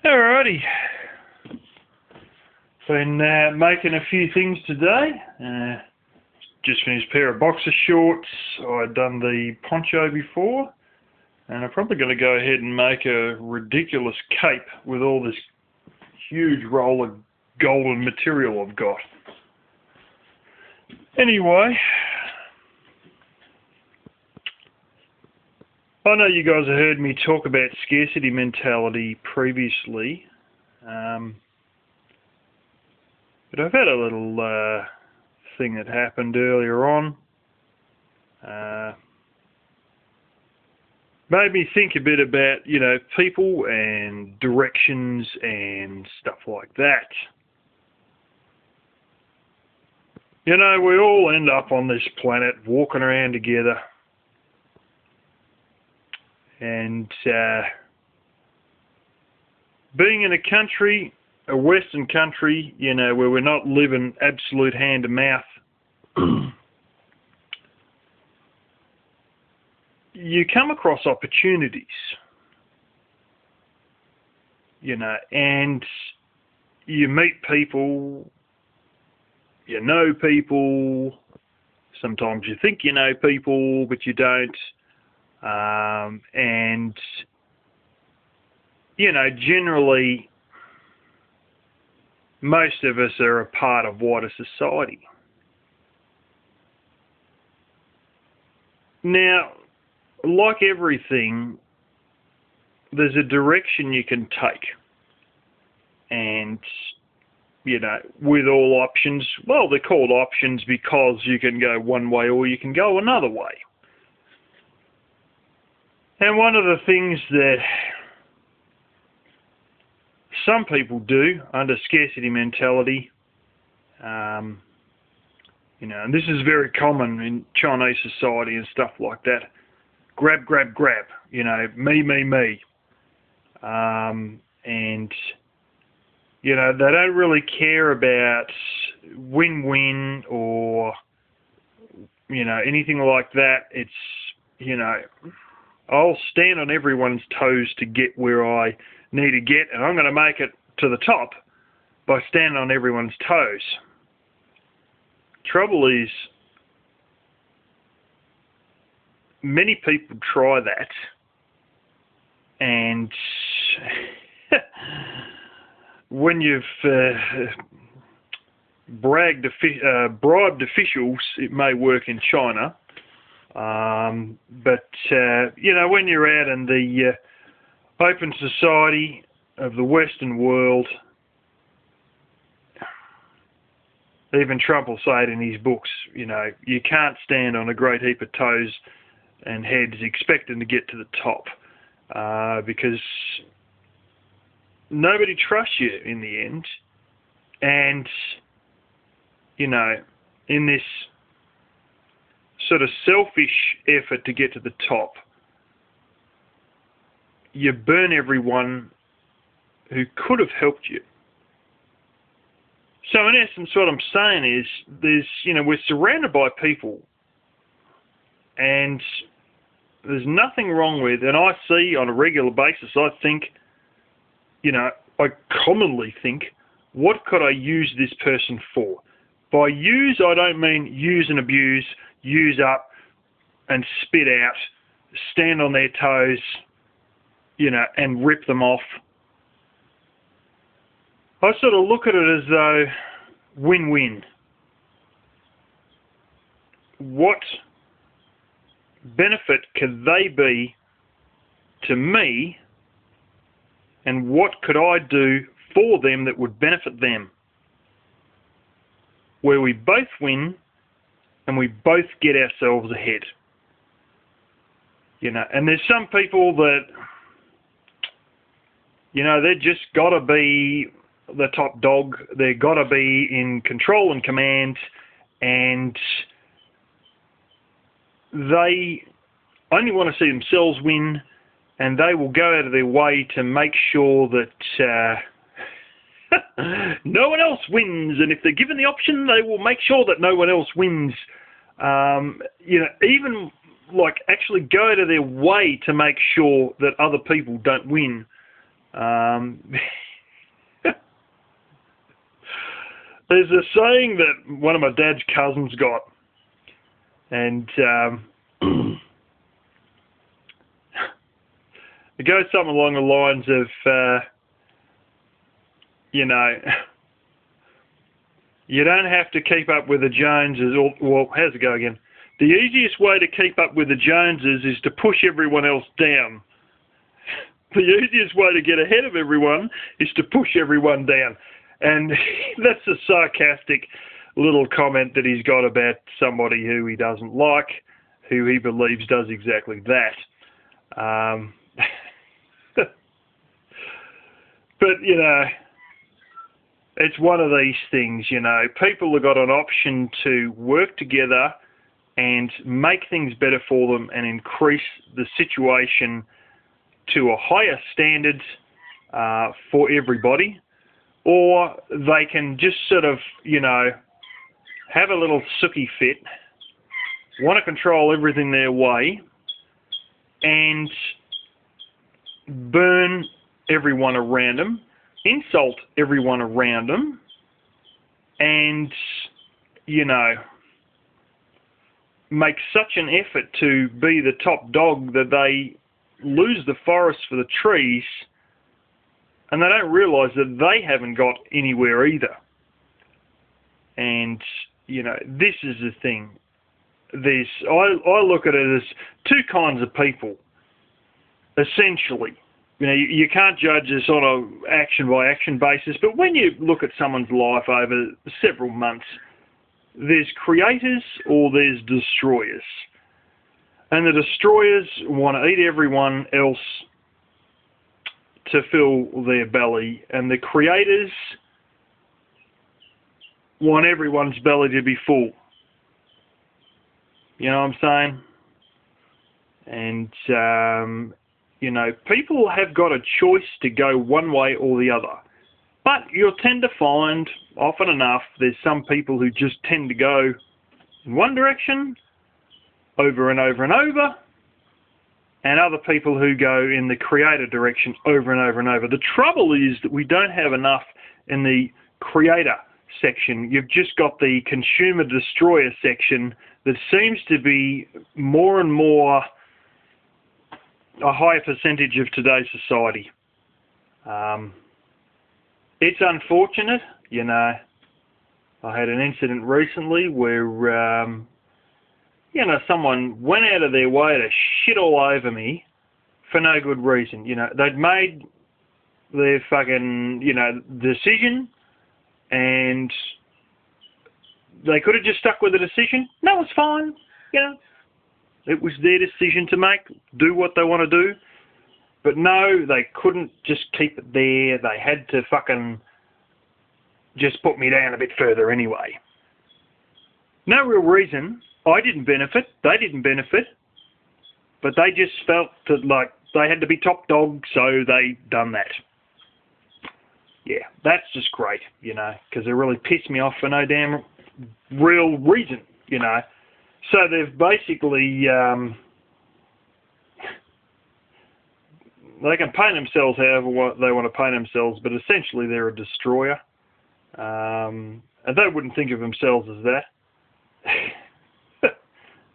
Alrighty. Been making a few things today. Just finished a pair of boxer shorts. I'd done the poncho before. And I'm probably going to go ahead and make a ridiculous cape with all this huge roll of golden material I've got. Anyway, I know you guys have heard me talk about scarcity mentality previously, but I've had a little thing that happened earlier on. Made me think a bit about, people and directions and stuff like that. We all end up on this planet walking around together. And being in a country, a Western country, where we're not living absolute hand to mouth, you come across opportunities, and you meet people, you know people, sometimes you think you know people, but you don't, and, generally, most of us are a part of wider society. Now, like everything, there's a direction you can take. And, with all options, well, they're called options because you can go one way or you can go another way. And one of the things that some people do under scarcity mentality, and this is very common in Chinese society and stuff like that, grab, grab, grab, me, me, me. And, they don't really care about win-win or, anything like that. It's, I'll stand on everyone's toes to get where I need to get, and I'm going to make it to the top by standing on everyone's toes. Trouble is, many people try that, and when you've bribed officials, it may work in China, but when you're out in the open society of the Western world, even Trump will say it in his books, you can't stand on a great heap of toes and heads expecting to get to the top, because nobody trusts you in the end. And, in this sort of selfish effort to get to the top, you burn everyone who could have helped you. So in essence, what I'm saying is, we're surrounded by people, and there's nothing wrong with, and I see on a regular basis, I think, I commonly think, what could I use this person for? By use, I don't mean use and abuse, use up and spit out, stand on their toes, and rip them off. I sort of look at it as though win-win. What benefit could they be to me, and what could I do for them that would benefit them? Where we both win and we both get ourselves ahead. And there's some people that, they've just got to be the top dog. They've got to be in control and command, and they only want to see themselves win, and they will go out of their way to make sure that no one else wins. And if they're given the option, they will make sure that no one else wins. Even like actually go out of their way to make sure that other people don't win. There's a saying that one of my dad's cousins got, and it goes something along the lines of, you don't have to keep up with the Joneses, or, well, how's it go again? The easiest way to keep up with the Joneses is to push everyone else down. The easiest way to get ahead of everyone is to push everyone down. And that's a sarcastic little comment that he's got about somebody who he doesn't like, who he believes does exactly that. But, it's one of these things, people have got an option to work together and make things better for them and increase the situation to a higher standard for everybody, or they can just sort of, have a little sookie fit, want to control everything their way, and burn everyone around them, insult everyone around them, and, make such an effort to be the top dog that they lose the forest for the trees, and they don't realise that they haven't got anywhere either. And, this is the thing. I look at it as two kinds of people, essentially. You can't judge this on an action-by-action basis, but when you look at someone's life over several months, there's creators or there's destroyers. And the destroyers want to eat everyone else to fill their belly, and the creators want everyone's belly to be full. You know what I'm saying? And, people have got a choice to go one way or the other. But you'll tend to find, often enough, there's some people who just tend to go in one direction over and over and over, and other people who go in the creator direction over and over and over. The trouble is that we don't have enough in the creator section. You've just got the consumer destroyer section that seems to be more and more a higher percentage of today's society. It's unfortunate, I had an incident recently where, someone went out of their way to shit all over me for no good reason. They'd made their fucking, decision, and they could have just stuck with the decision. No, it's fine, It was their decision to make, do what they want to do. But no, they couldn't just keep it there. They had to fucking just put me down a bit further anyway. No real reason. I didn't benefit. They didn't benefit. But they just felt that, like, they had to be top dog, so they done that. Yeah, that's just great, because it really pissed me off for no damn real reason, So they've basically, they can paint themselves however they want to paint themselves, but essentially they're a destroyer. And they wouldn't think of themselves as that.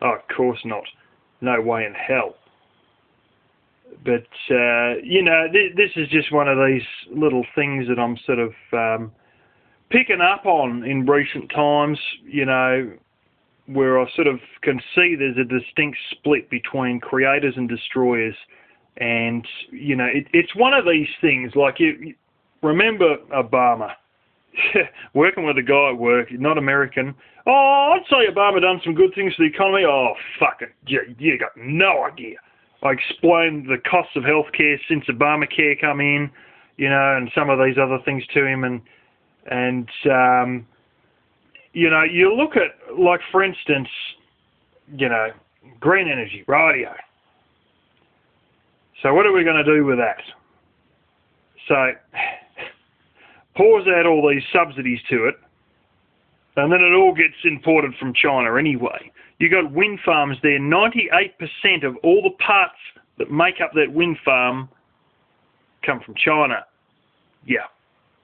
Oh, of course not. No way in hell. But, this is just one of these little things that I'm sort of picking up on in recent times, where I sort of can see there's a distinct split between creators and destroyers. And, it's one of these things, like you remember Obama, working with a guy at work, not American. Oh, I'd say Obama done some good things for the economy. Oh, fuck it. You got no idea. I explained the costs of healthcare since Obamacare come in, and some of these other things to him. And you look at, like, for instance, green energy, radio. So what are we going to do with that? So pours out all these subsidies to it, and then it all gets imported from China anyway. You got wind farms there. 98% of all the parts that make up that wind farm come from China. Yeah.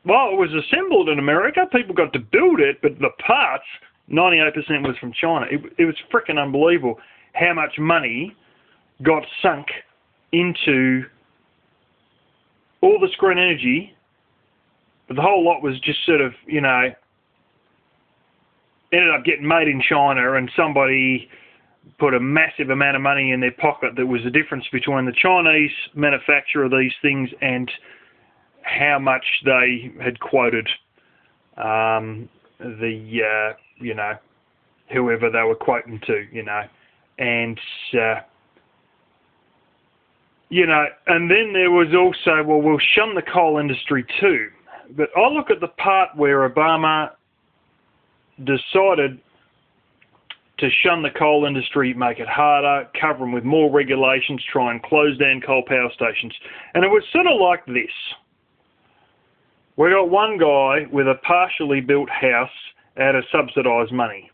Well, it was assembled in America. People got to build it, but the parts, 98% was from China. It was freaking unbelievable how much money got sunk into all this green energy, but the whole lot was just sort of, ended up getting made in China, and somebody put a massive amount of money in their pocket that was the difference between the Chinese manufacture of these things and how much they had quoted whoever they were quoting to, and and then there was also, well, we'll shun the coal industry too. But I look at the part where Obama decided to shun the coal industry, make it harder, cover them with more regulations, try and close down coal power stations. And it was sort of like this. We got one guy with a partially built house out of subsidised money.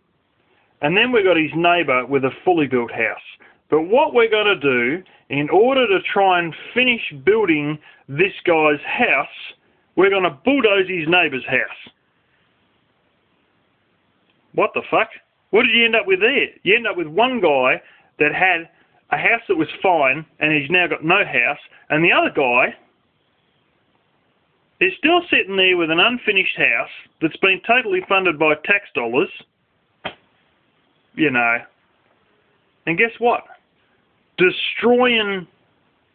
And then we got his neighbour with a fully built house. But what we're going to do, in order to try and finish building this guy's house, we're going to bulldoze his neighbour's house. What the fuck? What did you end up with there? You end up with one guy that had a house that was fine and he's now got no house, and the other guy is still sitting there with an unfinished house that's been totally funded by tax dollars, And guess what? Destroying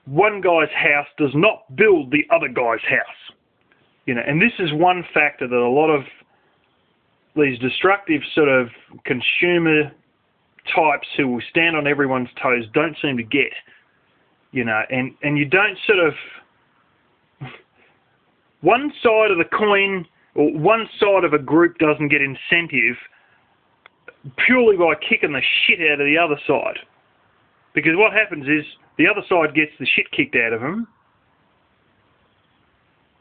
one guy's house does not build the other guy's house. And this is one factor that a lot of these destructive sort of consumer types who will stand on everyone's toes don't seem to get. And you don't sort of... One side of the coin, or one side of a group doesn't get incentive purely by kicking the shit out of the other side. Because what happens is the other side gets the shit kicked out of them,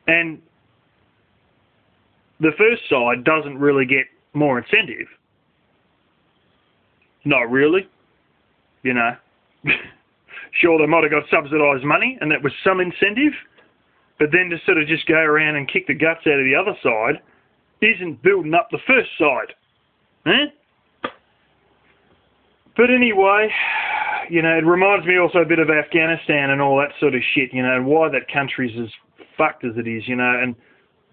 and the first side doesn't really get more incentive. Not really. Sure, they might have got subsidised money, and that was some incentive, but then to sort of just go around and kick the guts out of the other side isn't building up the first side. But anyway, it reminds me also a bit of Afghanistan and all that sort of shit, and why that country's as fucked as it is, and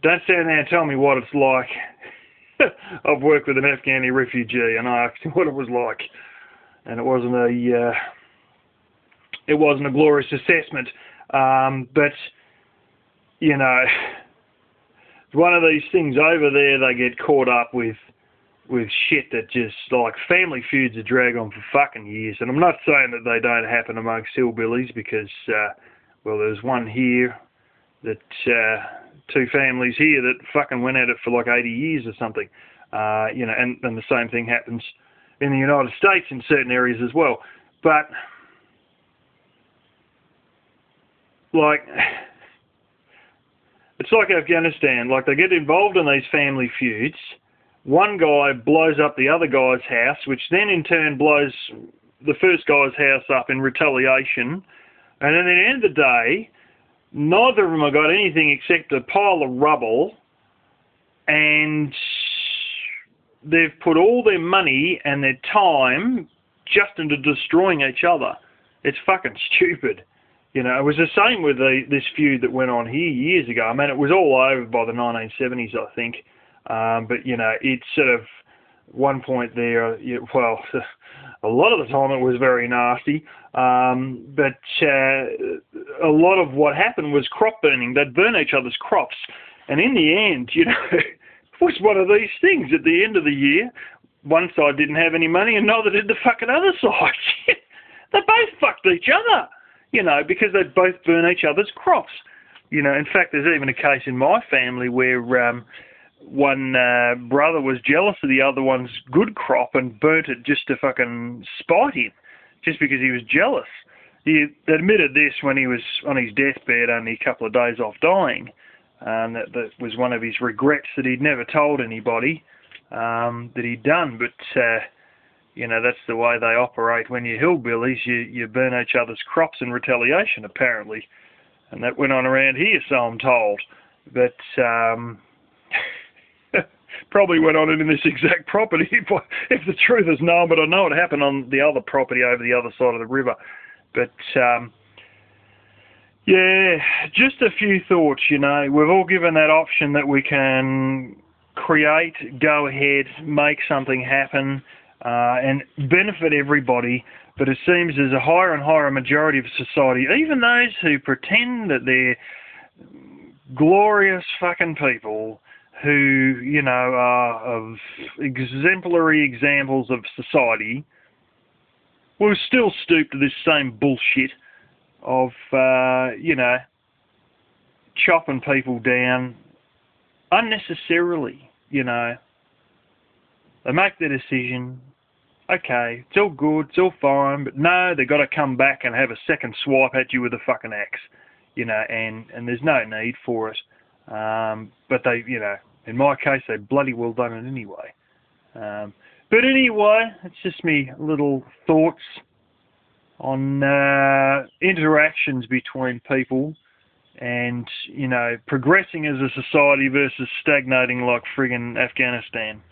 don't stand there and tell me what it's like. I've worked with an Afghani refugee and I asked him what it was like, and it wasn't a glorious assessment, but one of these things over there. They get caught up with shit that just, like, family feuds that drag on for fucking years. And I'm not saying that they don't happen amongst hillbillies, because there's one here that two families here that fucking went at it for like 80 years or something. And the same thing happens in the United States in certain areas as well. But, like, it's like Afghanistan. Like, they get involved in these family feuds. One guy blows up the other guy's house, which then in turn blows the first guy's house up in retaliation. And then at the end of the day, neither of them have got anything except a pile of rubble, and they've put all their money and their time just into destroying each other. It's fucking stupid. It was the same with this feud that went on here years ago. I mean, it was all over by the 1970s, I think. But, it's sort of one point there, a lot of the time it was very nasty. But a lot of what happened was crop burning. They'd burn each other's crops. And in the end, it was one of these things. At the end of the year, one side didn't have any money and neither did the fucking other side. They both fucked each other, because they'd both burn each other's crops. In fact, there's even a case in my family where one brother was jealous of the other one's good crop and burnt it just to fucking spite him, just because he was jealous. He admitted this when he was on his deathbed, only a couple of days off dying. That was one of his regrets, that he'd never told anybody that he'd done. But, that's the way they operate when you're hillbillies. You burn each other's crops in retaliation, apparently. and that went on around here, so I'm told. But probably went on in this exact property if the truth is known, but I know it happened on the other property over the other side of the river. But yeah, just a few thoughts, you know. We've all given that option that we can create, go ahead, make something happen, and benefit everybody. But it seems there's a higher and higher majority of society, even those who pretend that they're glorious fucking people who, you know, are of exemplary examples of society, will still stoop to this same bullshit of, you know, chopping people down unnecessarily, you know. They make their decision. Okay, it's all good, it's all fine, but no, they've got to come back and have a second swipe at you with a fucking axe, you know, and there's no need for it. But they, you know, in my case, they bloody well done it anyway. But anyway, it's just me little thoughts on interactions between people and, you know, progressing as a society versus stagnating like friggin' Afghanistan.